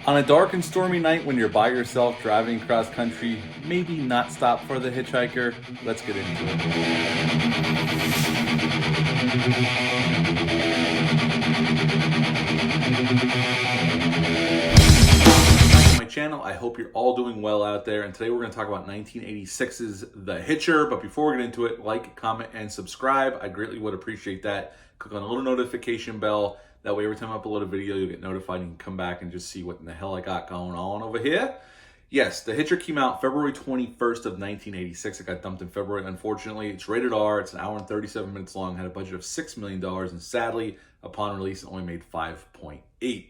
On a dark and stormy night when you're by yourself driving cross country, maybe not stop for the hitchhiker. Let's get into it. My channel. I hope you're all doing well out there, and today we're going to talk about 1986's The Hitcher. But before we get into it, like, comment, and subscribe. I greatly would appreciate that. Click on the little notification bell. That way every time I upload a video, you'll get notified and you can come back and just see what in the hell I got going on over here. Yes, The Hitcher came out February 21st of 1986. It got dumped in February. Unfortunately, it's rated R. It's an hour and 37 minutes long. Had a budget of $6 million. And sadly, upon release, it only made 5.8.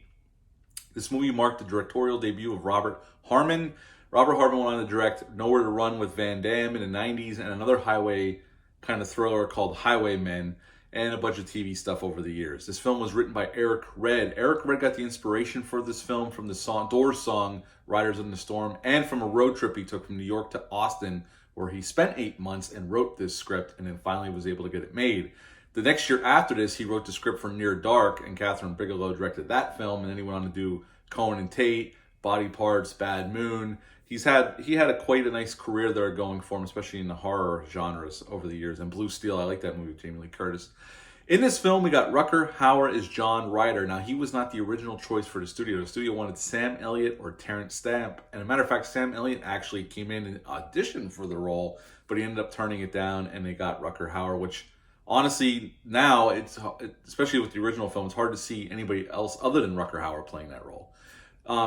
This movie marked the directorial debut of Robert Harmon. Robert Harmon went on to direct Nowhere to Run with Van Damme in the 90s and another highway kind of thriller called Highwaymen, and a bunch of TV stuff over the years. This film was written by Eric Red. Eric Red got the inspiration for this film from the Doors song, Riders in the Storm, and from a road trip he took from New York to Austin, where he spent 8 months and wrote this script, and then finally was able to get it made. The next year after this, he wrote the script for Near Dark, and Catherine Bigelow directed that film, and then he went on to do Cohen and Tate, Body Parts, Bad Moon. He had quite a nice career there going for him, especially in the horror genres over the years. And Blue Steel, I like that movie with Jamie Lee Curtis. In this film, we got Rutger Hauer as John Ryder. Now, he was not the original choice for the studio. The studio wanted Sam Elliott or Terrence Stamp. And as a matter of fact, Sam Elliott actually came in and auditioned for the role, but he ended up turning it down, and they got Rutger Hauer, which honestly, now, especially with the original film, it's hard to see anybody else other than Rutger Hauer playing that role.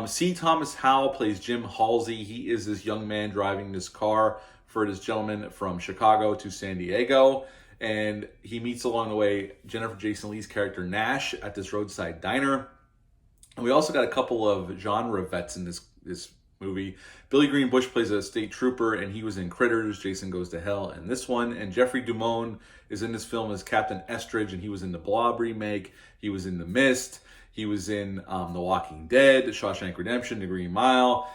C. Thomas Howell plays Jim Halsey. He is this young man driving this car for this gentleman from Chicago to San Diego. And he meets along the way Jennifer Jason Leigh's character Nash at this roadside diner. And we also got a couple of genre vets in this movie. Billy Green Bush plays a state trooper, and he was in Critters, Jason Goes to Hell, and this one. And Jeffrey Dumone is in this film as Captain Estridge, and he was in the Blob remake. He was in The Mist. He was in The Walking Dead, The Shawshank Redemption, The Green Mile,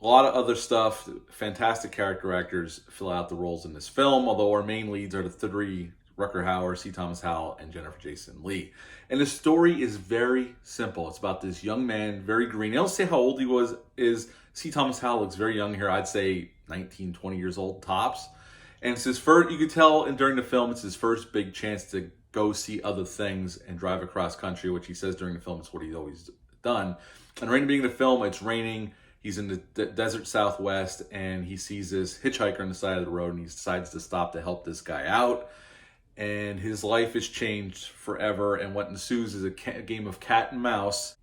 a lot of other stuff. Fantastic character actors fill out the roles in this film, although our main leads are the three, Rutger Hauer, C. Thomas Howell, and Jennifer Jason Leigh. And the story is very simple. It's about this young man, very green. They don't say how old he is. C. Thomas Howell looks very young here. I'd say 19, 20 years old, tops. And it's his first, you could tell during the film, it's his first big chance to go see other things and drive across country, which he says during the film is what he's always done. And right in the beginning of the film, it's raining. He's in the desert Southwest, and he sees this hitchhiker on the side of the road, and he decides to stop to help this guy out. And his life is changed forever, and what ensues is a game of cat and mouse.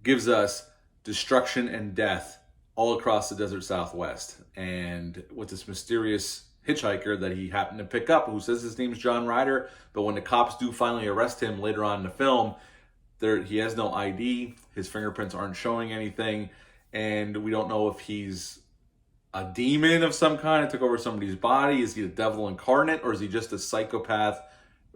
Gives us destruction and death all across the desert Southwest. And with this mysterious hitchhiker that he happened to pick up, who says his name's John Ryder, but when the cops do finally arrest him later on in the film, he has no ID, his fingerprints aren't showing anything, and we don't know if he's a demon of some kind that took over somebody's body. Is he the devil incarnate, or is he just a psychopath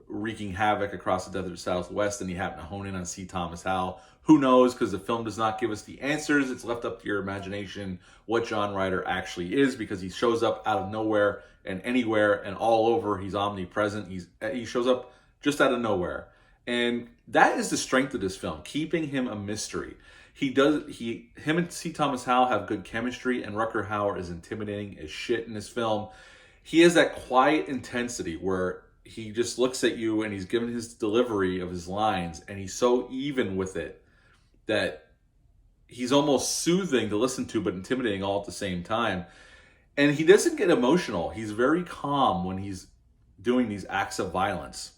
wreaking havoc across the desert Southwest, and he happened to hone in on C. Thomas Howell? Who knows, because the film does not give us the answers. It's left up to your imagination what John Ryder actually is, because he shows up out of nowhere and anywhere and all over. He's omnipresent. He shows up just out of nowhere. And that is the strength of this film, keeping him a mystery. Him and C. Thomas Howell have good chemistry, and Rutger Hauer is intimidating as shit in this film. He has that quiet intensity where he just looks at you and he's given his delivery of his lines, and he's so even with it that he's almost soothing to listen to, but intimidating all at the same time. And he doesn't get emotional. He's very calm when he's doing these acts of violence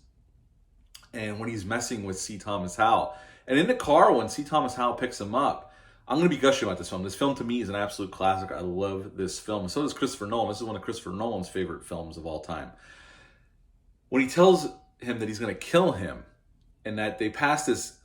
and when he's messing with C. Thomas Howell. And in the car, when C. Thomas Howell picks him up, I'm going to be gushing about this film. This film, to me, is an absolute classic. I love this film. And so does Christopher Nolan. This is one of Christopher Nolan's favorite films of all time. When he tells him that he's going to kill him, and that they pass this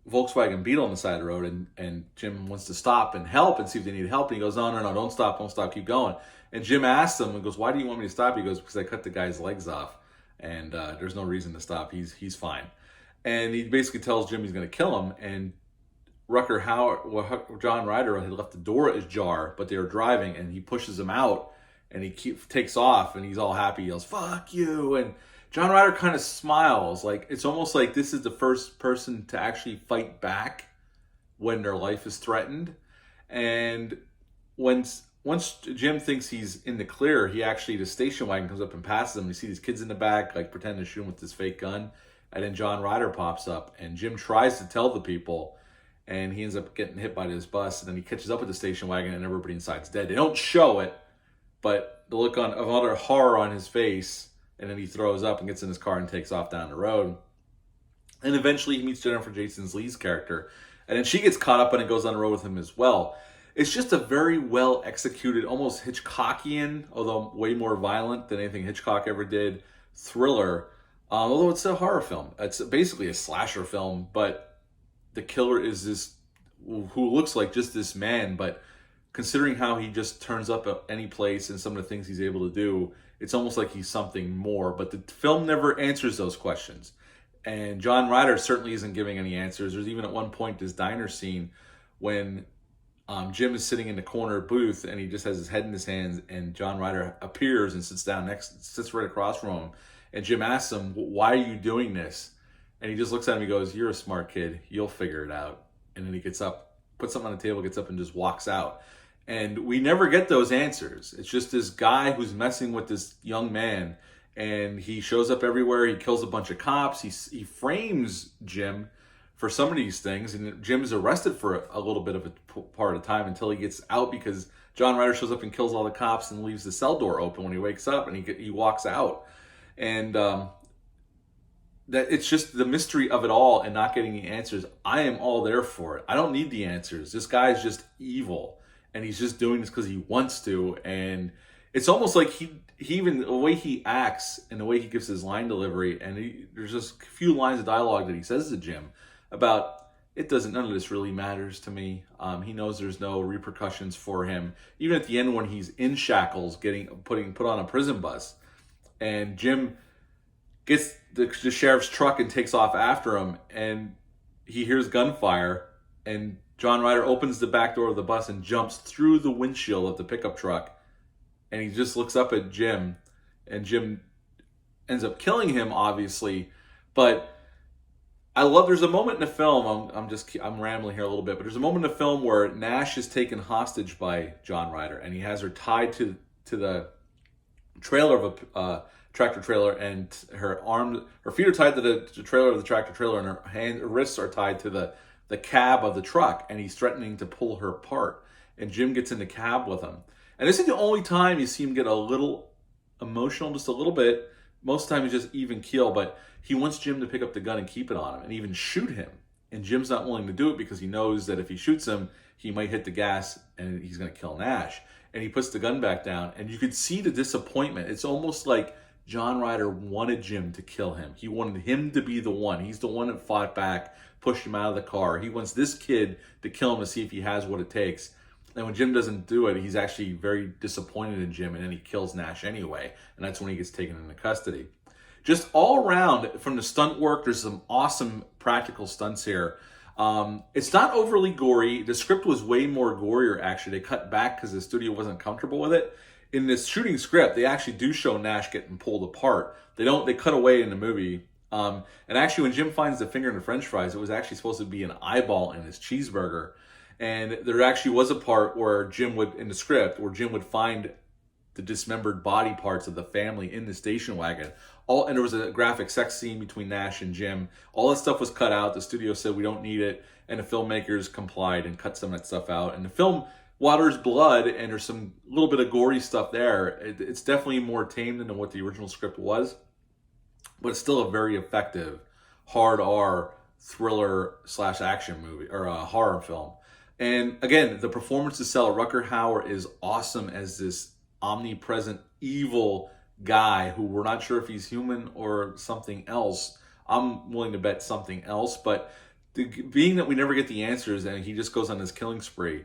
Volkswagen Beetle on the side of the road, and Jim wants to stop and help and see if they need help. And he goes, no, don't stop, keep going. And Jim asks him and goes, why do you want me to stop? He goes, because I cut the guy's legs off, and there's no reason to stop. He's fine. And he basically tells Jim he's going to kill him. And John Ryder had left the door ajar, but they were driving, and he pushes him out, and he takes off, and he's all happy. He yells, "Fuck you!" And John Ryder kind of smiles, like it's almost like this is the first person to actually fight back when their life is threatened. And once Jim thinks he's in the clear, the station wagon comes up and passes him. You see these kids in the back, like pretending to shoot him with this fake gun. And then John Ryder pops up, and Jim tries to tell the people, and he ends up getting hit by this bus. And then he catches up with the station wagon, and everybody inside's dead. They don't show it, but the look of utter horror on his face, and then he throws up and gets in his car and takes off down the road. And eventually he meets Jennifer Jason Leigh's character, and then she gets caught up and goes on the road with him as well. It's just a very well executed, almost Hitchcockian, although way more violent than anything Hitchcock ever did, thriller. Although it's a horror film. It's basically a slasher film, but the killer is this, who looks like just this man, but considering how he just turns up at any place and some of the things he's able to do, it's almost like he's something more. But the film never answers those questions. And John Ryder certainly isn't giving any answers. There's even at one point this diner scene when Jim is sitting in the corner booth and he just has his head in his hands, and John Ryder appears and sits right across from him. And Jim asks him, "Why are you doing this?" And he just looks at him and goes, "You're a smart kid. You'll figure it out." And then he gets up, puts something on the table, gets up and just walks out. And we never get those answers. It's just this guy who's messing with this young man, and he shows up everywhere. He kills a bunch of cops. He frames Jim for some of these things, and Jim's arrested for a little bit of a part of the time until he gets out, because John Ryder shows up and kills all the cops and leaves the cell door open when he wakes up, and he walks out. And that it's just the mystery of it all and not getting the answers. I am all there for it. I don't need the answers. This guy is just evil, and he's just doing this because he wants to. And it's almost like he even the way he acts and the way he gives his line delivery, and there's just a few lines of dialogue that he says to Jim about, none of this really matters to me. He knows there's no repercussions for him. Even at the end when he's in shackles, put on a prison bus, and Jim gets the sheriff's truck and takes off after him, and he hears gunfire, and John Ryder opens the back door of the bus and jumps through the windshield of the pickup truck, and he just looks up at Jim, and Jim ends up killing him, obviously. But there's a moment in the film, I'm rambling here a little bit, but there's a moment in the film where Nash is taken hostage by John Ryder, and he has her tied to the trailer of a tractor trailer, and her feet are tied to the trailer of the tractor trailer, and her wrists are tied to the cab of the truck, and he's threatening to pull her apart. And Jim gets in the cab with him. And this is the only time you see him get a little emotional, just a little bit. Most of the time he's just even keel, but he wants Jim to pick up the gun and keep it on him and even shoot him. And Jim's not willing to do it because he knows that if he shoots him, he might hit the gas and he's going to kill Nash. And he puts the gun back down, and you could see the disappointment. It's almost like John Ryder wanted Jim to kill him. He wanted him to be the one. He's the one that fought back, pushed him out of the car. He wants this kid to kill him to see if he has what it takes. And when Jim doesn't do it, he's actually very disappointed in Jim, and then he kills Nash anyway. And that's when he gets taken into custody. Just all around, from the stunt work, there's some awesome practical stunts here. It's not overly gory. The script was way more gorier, actually. They cut back because the studio wasn't comfortable with it. In this shooting script, they actually do show Nash getting pulled apart. They cut away in the movie. And actually, when Jim finds the finger in the french fries, it was actually supposed to be an eyeball in his cheeseburger. And there actually was a part where in the script, where Jim would find the dismembered body parts of the family in the station wagon. And there was a graphic sex scene between Nash and Jim. All that stuff was cut out. The studio said we don't need it, and the filmmakers complied and cut some of that stuff out. And the film, while there's blood and there's some little bit of gory stuff there, it's definitely more tame than what the original script was. But it's still a very effective, hard R thriller / action movie, or a horror film. And again, the performances sell. Rutger Hauer is awesome as this omnipresent evil guy who we're not sure if he's human or something else. I'm willing to bet something else, but being that we never get the answers, and he just goes on this killing spree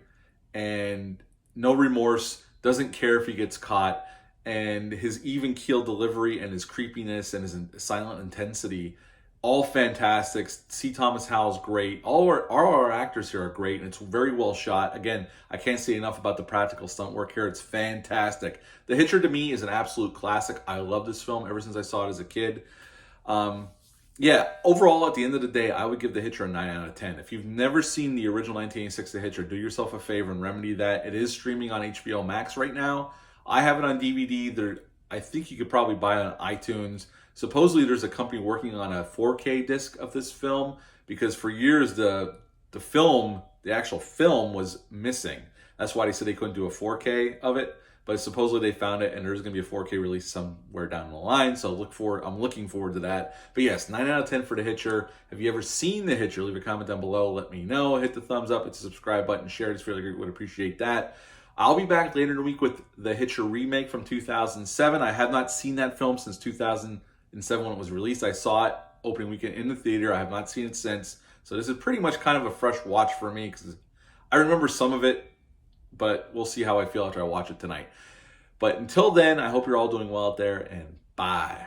and no remorse, doesn't care if he gets caught, and his even keel delivery and his creepiness and his silent intensity, all fantastic. C. Thomas Howell's great. All our actors here are great, and it's very well shot. Again, I can't say enough about the practical stunt work here. It's fantastic. The Hitcher, to me, is an absolute classic. I love this film ever since I saw it as a kid. Yeah, overall, at the end of the day, I would give The Hitcher a 9 out of 10. If you've never seen the original 1986 The Hitcher, do yourself a favor and remedy that. It is streaming on HBO Max right now. I have it on DVD. I think you could probably buy it on iTunes. Supposedly, there's a company working on a 4K disc of this film because for years the actual film was missing. That's why they said they couldn't do a 4K of it. But supposedly they found it, and there's going to be a 4K release somewhere down the line. So I'm looking forward to that. But yes, 9 out of 10 for The Hitcher. Have you ever seen The Hitcher? Leave a comment down below. Let me know. Hit the thumbs up. Hit the subscribe button. Share it. It's really great. Would appreciate that. I'll be back later in the week with The Hitcher remake from 2007. I have not seen that film since 2007 when it was released. I saw it opening weekend in the theater. I have not seen it since. So this is pretty much kind of a fresh watch for me because I remember some of it, but we'll see how I feel after I watch it tonight. But until then, I hope you're all doing well out there, and bye.